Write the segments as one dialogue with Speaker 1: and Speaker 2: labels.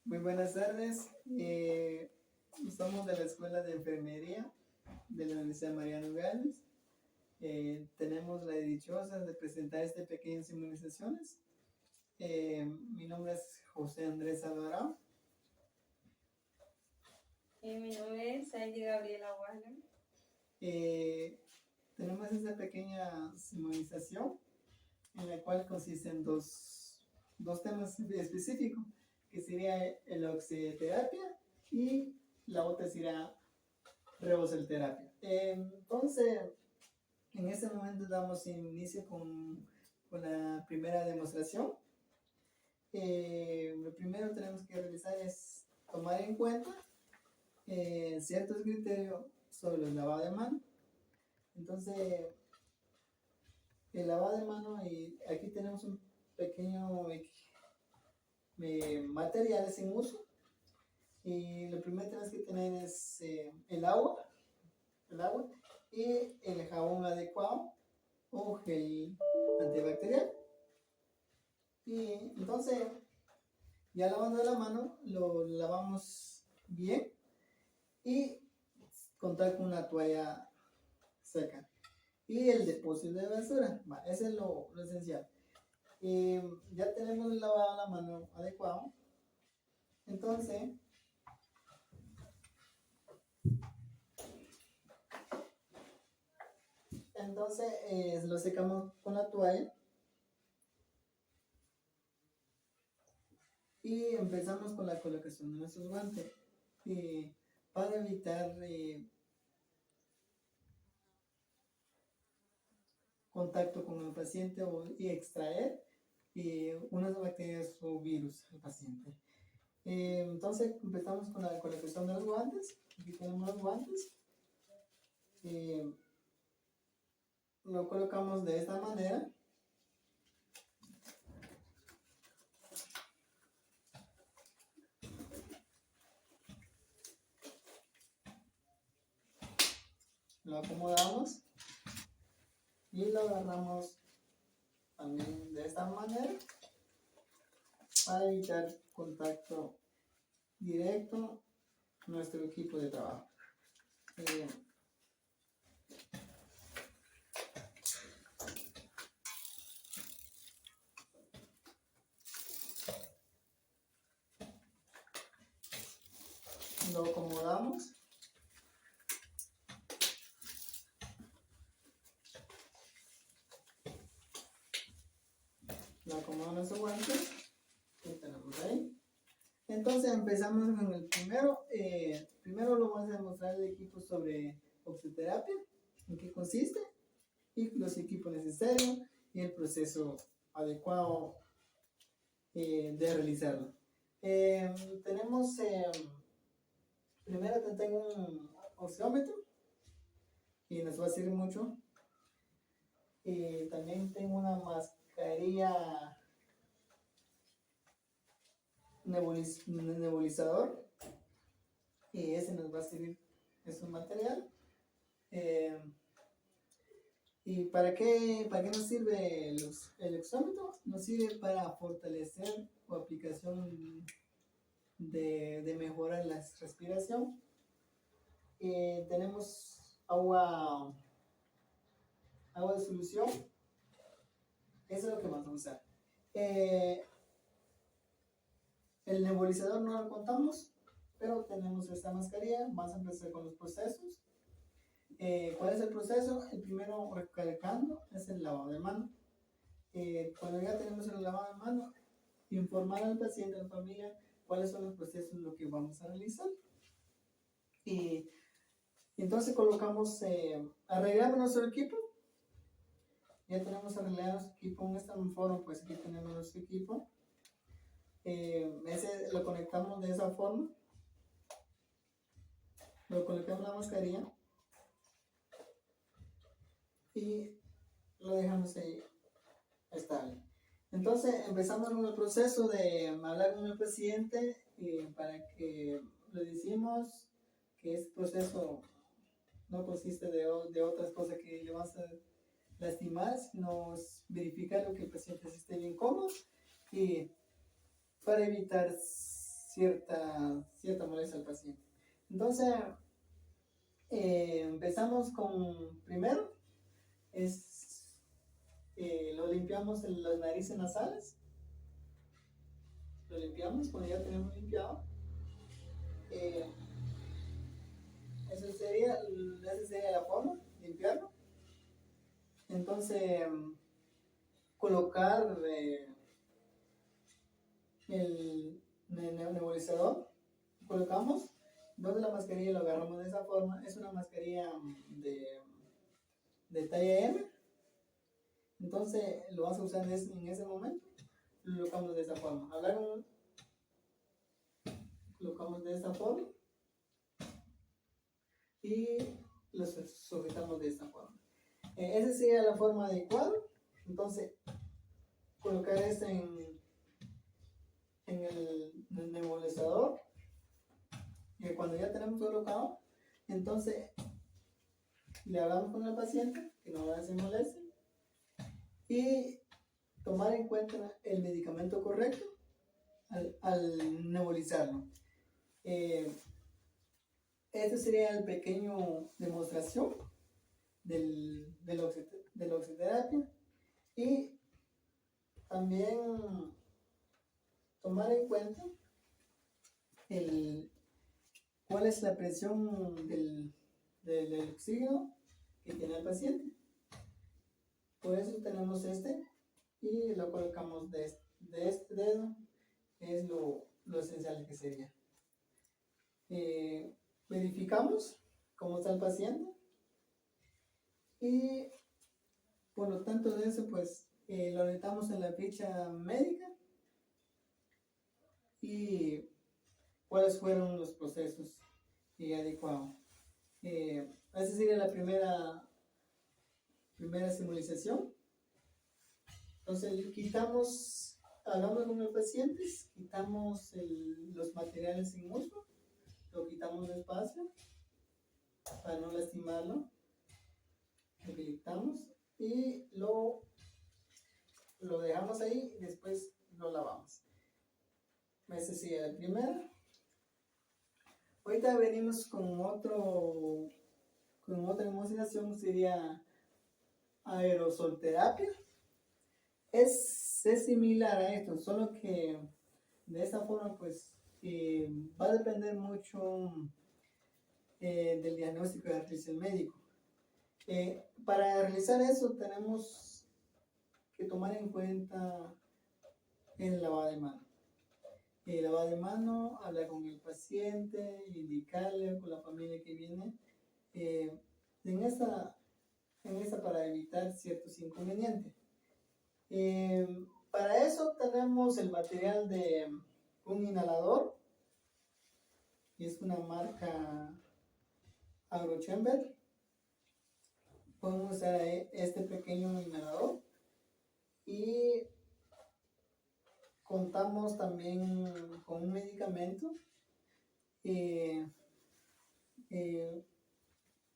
Speaker 1: Muy buenas tardes. Somos de la Escuela de Enfermería de la Universidad Mariano Gálvez. Tenemos la dichosa de presentar estas pequeñas inmunizaciones. Mi nombre es José Andrés Alvarado.
Speaker 2: Mi nombre es Saidi Gabriela Waller.
Speaker 1: Tenemos esta pequeña inmunización en la cual consisten dos temas específicos, que sería el oxiterapia y la otra sería rebocelterapia. Entonces, en este momento damos inicio con la primera demostración. Lo primero que tenemos que realizar es tomar en cuenta ciertos criterios sobre el lavado de mano. Entonces, el lavado de mano, y aquí tenemos un pequeño materiales en uso. Y lo primero que tenemos que tener es el agua y el jabón adecuado o gel antibacterial. Y entonces, ya lavando la mano, lo lavamos bien y contar con una toalla seca. Y el depósito de basura, ese es lo esencial. Ya tenemos lavado la mano adecuado. Entonces, lo secamos con la toalla y empezamos con la colocación de nuestros guantes para evitar contacto con el paciente y extraer unas bacterias o virus al paciente. Entonces empezamos con la colocación de los guantes. Aquí tenemos los guantes. Lo colocamos de esta manera. Lo acomodamos y lo agarramos también de esta manera para evitar contacto directo con nuestro equipo de trabajo. Lo acomodamos. Lo acomodamos nuestro guante. Lo tenemos ahí. Entonces empezamos con el primero. Primero lo vamos a demostrar el equipo sobre oxiterapia, en qué consiste, y los equipos necesarios y el proceso adecuado de realizarlo. Tenemos, primero tengo un oxiómetro y nos va a servir mucho. También tengo una mascarilla nebulizador y ese nos va a servir, es un material. ¿Y para qué nos sirve el oxómetro? Nos sirve para fortalecer o aplicación de mejorar la respiración. Tenemos agua de solución. Eso es lo que vamos a usar. El nebulizador no lo contamos, pero tenemos esta mascarilla. Vamos a empezar con los procesos. ¿Cuál es el proceso? El primero, recalcando, es el lavado de mano. Cuando ya tenemos el lavado de mano, informar al paciente, a la familia, cuáles son los procesos lo que vamos a realizar. Y entonces colocamos, arreglamos nuestro equipo. Ya tenemos arreglado nuestro equipo en este foro, pues aquí tenemos nuestro equipo. Ese lo conectamos de esa forma. Lo colocamos en la mascarilla y lo dejamos ahí estable. Entonces empezamos con el proceso de hablar con el paciente para que le decimos que este proceso no consiste de otras cosas que le vas a lastimar, sino verificar lo que el paciente esté bien cómodo y para evitar cierta molestia al paciente. Entonces, empezamos con, primero, lo limpiamos en las narices nasales, lo limpiamos cuando ya tenemos limpiado. Esa sería la forma, limpiarlo. Entonces, colocar el nebulizador, colocamos donde la mascarilla, lo agarramos de esa forma. Es una mascarilla de talla M. Entonces lo vas a usar en ese momento. Lo colocamos de esta forma. Colocamos de esta forma y lo sujetamos de esta forma. Esa sería la forma adecuada. Entonces, colocar esto en el nebulizador. Y cuando ya tenemos colocado, entonces le hablamos con el paciente que no se moleste y tomar en cuenta el medicamento correcto al nebulizarlo. Este sería el pequeño demostración de la oxitoterapia, y también tomar en cuenta cuál es la presión del oxígeno que tiene el paciente. Por eso tenemos y lo colocamos de este dedo, que es lo esencial que sería. Verificamos cómo está el paciente y por lo tanto de eso pues lo anotamos en la ficha médica y cuáles fueron los procesos adecuados. Esa sería la primera simulización. Entonces hablamos con el paciente, quitamos los materiales sin uso, lo quitamos despacio para no lastimarlo, lo quitamos y lo dejamos ahí y después lo lavamos. Esa sería la primera. Ahorita venimos con otra demostración, sería aerosolterapia. Es similar a esto, solo que de esta forma pues va a depender mucho del diagnóstico que realice el médico. Para realizar eso tenemos que tomar en cuenta el lavado de mano. El lavado de mano, hablar con el paciente, indicarle con la familia que viene en esta para evitar ciertos inconvenientes. Para eso tenemos el material de un inhalador, y es una marca Agrochamber. Podemos usar este pequeño inhalador y contamos también con un medicamento.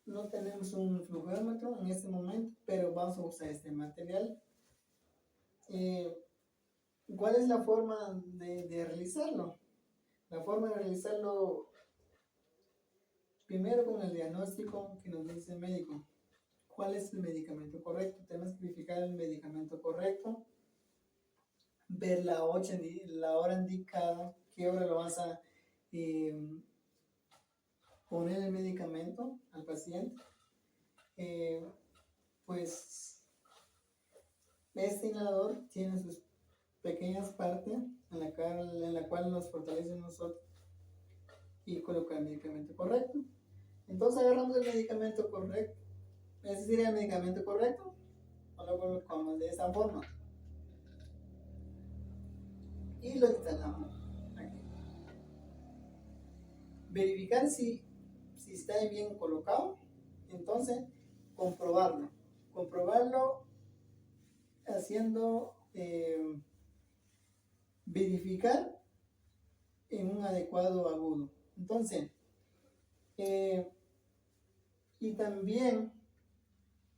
Speaker 1: No tenemos un flujómetro en este momento, pero vamos a usar este material. ¿Cuál es la forma de realizarlo? La forma de realizarlo, primero con el diagnóstico que nos dice el médico. ¿Cuál es el medicamento correcto? Tenemos que verificar el medicamento correcto, ver la hora indicada, qué hora lo vas a poner el medicamento al paciente. Pues este inhalador tiene sus pequeñas partes en la cual nos fortalece nosotros y colocar el medicamento correcto. Entonces agarramos el medicamento correcto, ese sería el medicamento correcto, lo colocamos de esta forma y lo instalamos aquí. Verificar si está bien colocado, entonces comprobarlo haciendo verificar en un adecuado agudo. Entonces y también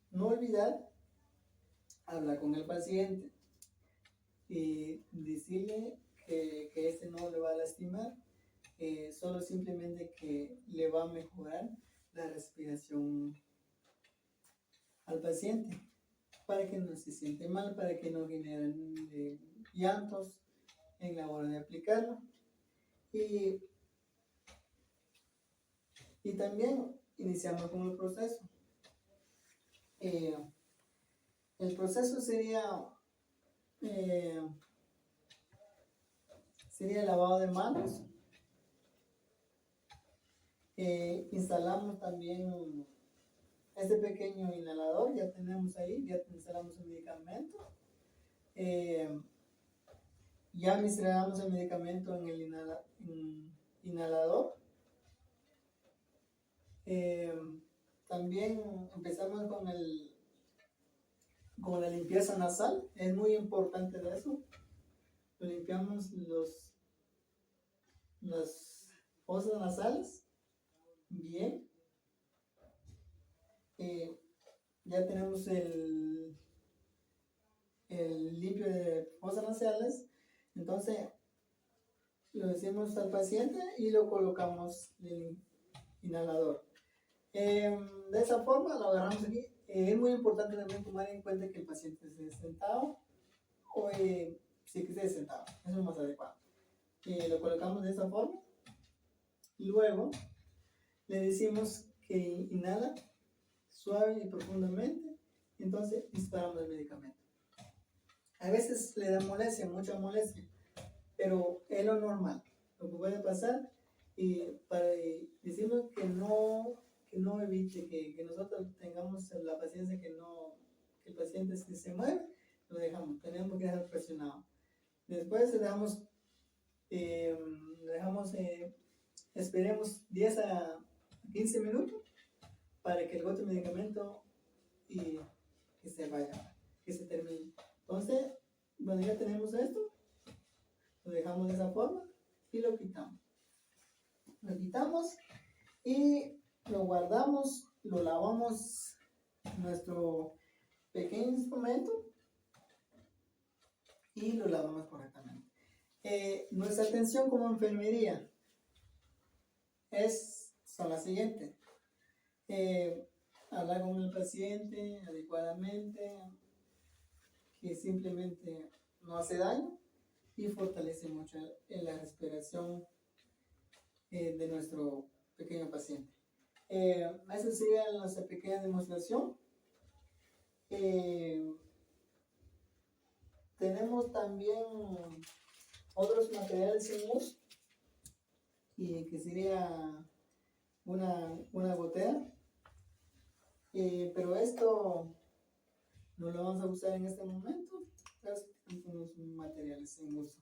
Speaker 1: no olvidar hablar con el paciente y decirle que este no le va a lastimar, solo simplemente que le va a mejorar la respiración al paciente para que no se siente mal, para que no generen llantos en la hora de aplicarlo. Y también iniciamos con el proceso. El proceso sería lavado de manos. Instalamos también este pequeño inhalador, ya tenemos ahí, ya instalamos el medicamento. Ya administramos el medicamento en el inhalador. También empezamos con la limpieza nasal, es muy importante de eso. Limpiamos las fosas nasales bien. Ya tenemos el limpio de fosas nasales, entonces lo decimos al paciente y lo colocamos en el inhalador. De esa forma lo agarramos aquí. Es muy importante también tomar en cuenta que el paciente esté sentado o sí que esté sentado, eso es más adecuado. Lo colocamos de esa forma y luego le decimos que inhala suave y profundamente, entonces disparamos el medicamento. A veces le da molestia, mucha molestia, pero es lo normal, lo que puede pasar, y para decirnos que no evite, que nosotros tengamos la paciencia que el paciente se mueve, lo dejamos, tenemos que dejar presionado. Después esperemos 10 a 15 minutos para que el otro medicamento que se vaya, que se termine. Entonces, bueno, ya tenemos esto, lo dejamos de esa forma y lo quitamos. Lo quitamos y lo guardamos, lo lavamos en nuestro pequeño instrumento y lo lavamos correctamente. Nuestra atención como enfermería son las siguientes. Hablar con el paciente adecuadamente, que simplemente no hace daño y fortalece mucho la respiración de nuestro pequeño paciente. Esa sería nuestra pequeña demostración. Tenemos también otros materiales sin uso, y que sería una gotera, pero esto no lo vamos a usar en este momento, pero unos materiales sin uso.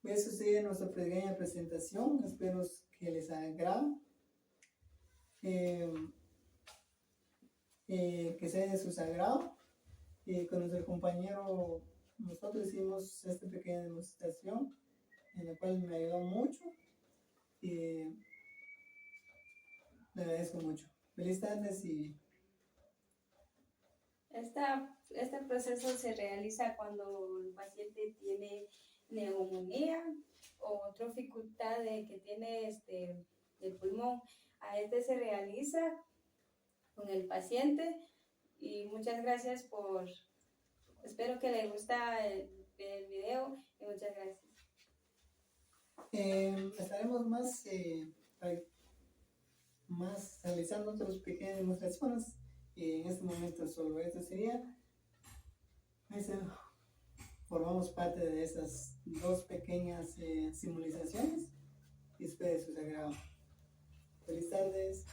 Speaker 1: Eso sería nuestra pequeña presentación, espero que les agrade, que sea de su agrado. Con nuestro compañero nosotros hicimos esta pequeña demostración, en la cual me ayudó mucho y le agradezco mucho. Feliz tardes. Y
Speaker 2: este proceso se realiza cuando el paciente tiene neumonía o otra dificultad que tiene el pulmón. A se realiza con el paciente, y muchas gracias espero que les gusta el video, y muchas gracias.
Speaker 1: Estaremos más realizando otras pequeñas demostraciones, y en este momento solo esto sería. Formamos parte de esas dos pequeñas simulizaciones y espero su agrado. Feliz tardes.